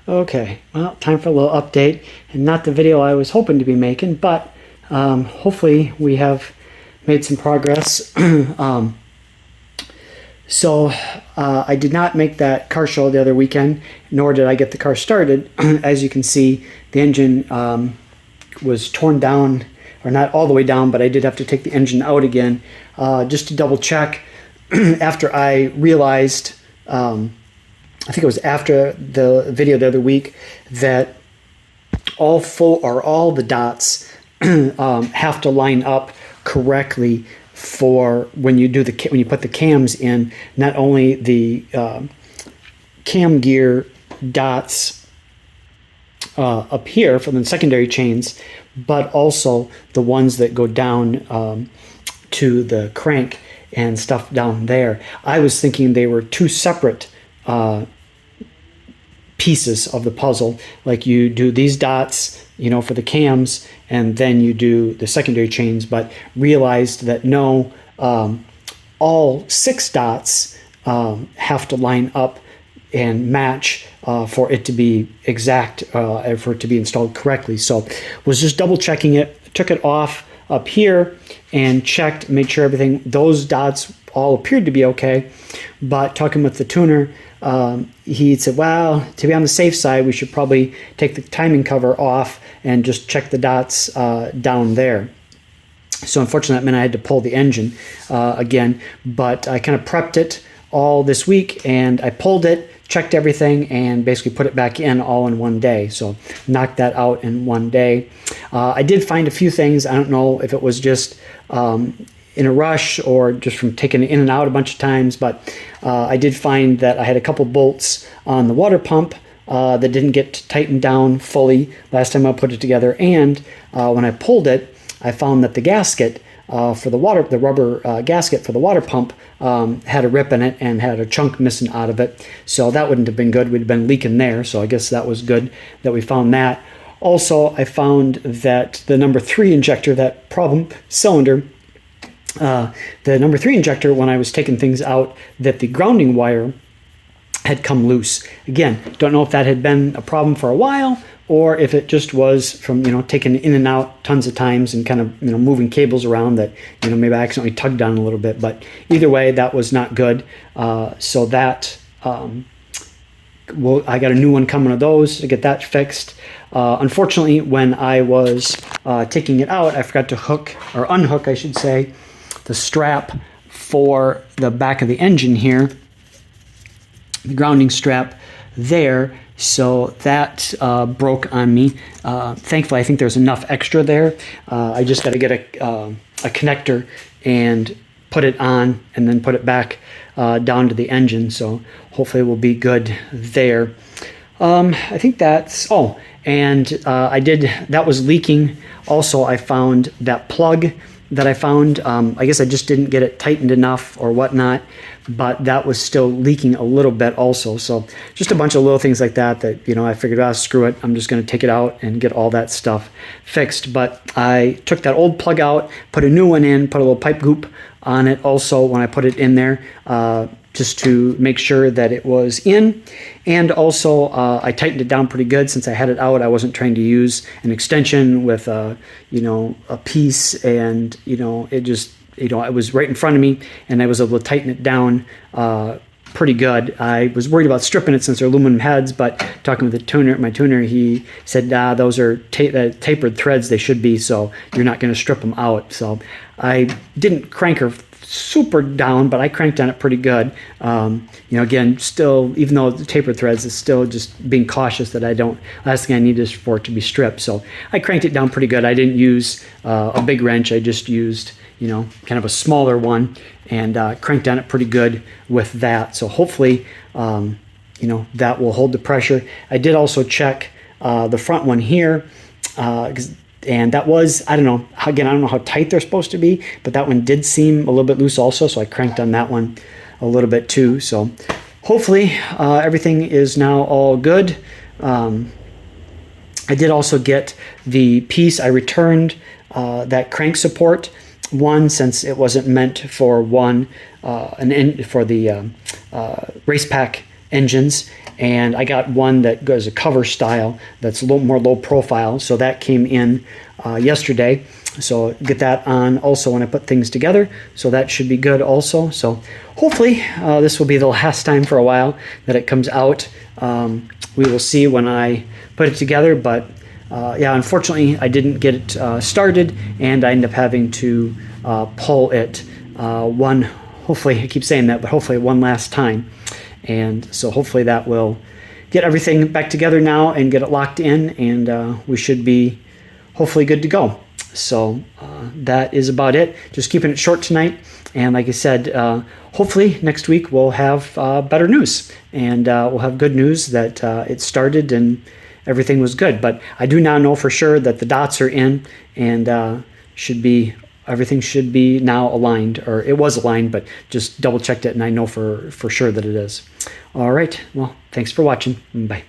Okay, well, time for a little update, and not the video I was hoping to be making, but hopefully we have made some progress. So I did not make that car show the other weekend, nor did I get the car started. As you can see, the engine was torn down, or not all the way down, but I did have to take the engine out again just to double check after I realized, I think it was after the video the other week, that all the dots have to line up correctly for when you put the cams in. Not only the cam gear dots up here for the secondary chains, but also the ones that go down to the crank and stuff down there. I was thinking they were two separate pieces of the puzzle. Like you do these dots, for the cams, and then you do the secondary chains, but realized that no, all 6 dots have to line up and match for it to be exact, for it to be installed correctly. So was just double checking it, took it off up here and checked, made sure everything, those dots all appeared to be okay. But talking with the tuner, he said, well, to be on the safe side, we should probably take the timing cover off and just check the dots down there. So unfortunately, that meant I had to pull the engine again, but I kind of prepped it all this week, and I pulled it, checked everything, and basically put it back in all in one day. So knocked that out in one day. I did find a few things. I don't know if it was just in a rush or just from taking it in and out a bunch of times, but I did find that I had a couple bolts on the water pump that didn't get tightened down fully last time I put it together. And when I pulled it, I found that the gasket for the rubber gasket for the water pump had a rip in it and had a chunk missing out of it. So that wouldn't have been good. We'd have been leaking there. So I guess that was good that we found that. Also, I found that the number 3 injector, that problem cylinder, the number 3 injector, when I was taking things out, that the grounding wire had come loose. Again, don't know if that had been a problem for a while or if it just was from, taking in and out tons of times and kind of, moving cables around that, maybe I accidentally tugged on a little bit. But either way, that was not good. So that, I got a new one coming of those to get that fixed. Unfortunately, when I was taking it out, I forgot to hook, or unhook, I should say, the strap for the back of the engine here, the grounding strap there. So that broke on me. Thankfully, I think there's enough extra there. I just got to get a connector and put it on and then put it back down to the engine. So hopefully we'll be good there. I think that's, and that was leaking. Also, I found that plug that I found. I guess I just didn't get it tightened enough or whatnot, but that was still leaking a little bit also. So just a bunch of little things like that I figured, screw it, I'm just going to take it out and get all that stuff fixed. But I took that old plug out, put a new one in, put a little pipe goop on it also when I put it in there, just to make sure that it was in. And also I tightened it down pretty good. Since I had it out, I wasn't trying to use an extension with a piece, and it just, it was right in front of me, and I was able to tighten it down pretty good. I was worried about stripping it since they're aluminum heads, but talking with my tuner, he said, those are tapered threads, they should be, so you're not going to strip them out. So I didn't crank her super down, but I cranked on it pretty good. Again, still, even though the tapered threads, it's still just being cautious that last thing I need is for it to be stripped. So I cranked it down pretty good. I didn't use a big wrench. I just used, kind of a smaller one, and cranked on it pretty good with that. So hopefully, that will hold the pressure. I did also check the front one here, and that was, I don't know, again, I don't know how tight they're supposed to be, but that one did seem a little bit loose also, so I cranked on that one a little bit too. So hopefully everything is now all good. I did also get the piece. I returned that crank support one, since it wasn't meant for for the race pack engines, and I got one that goes a cover style that's a little more low profile, so that came in yesterday. So get that on also when I put things together, so that should be good also. So hopefully this will be the last time for a while that it comes out. We will see when I put it together, but yeah, unfortunately I didn't get it started, and I ended up having to pull it hopefully, I keep saying that, but hopefully one last time. And so hopefully that will get everything back together now and get it locked in, and we should be hopefully good to go. So that is about it. Just keeping it short tonight. And like I said, hopefully next week we'll have better news, and we'll have good news that it started and everything was good. But I do now know for sure that the dots are in, and everything should be now aligned, or it was aligned, but just double checked it, and I know for sure that it is. All right. Well, thanks for watching. Bye.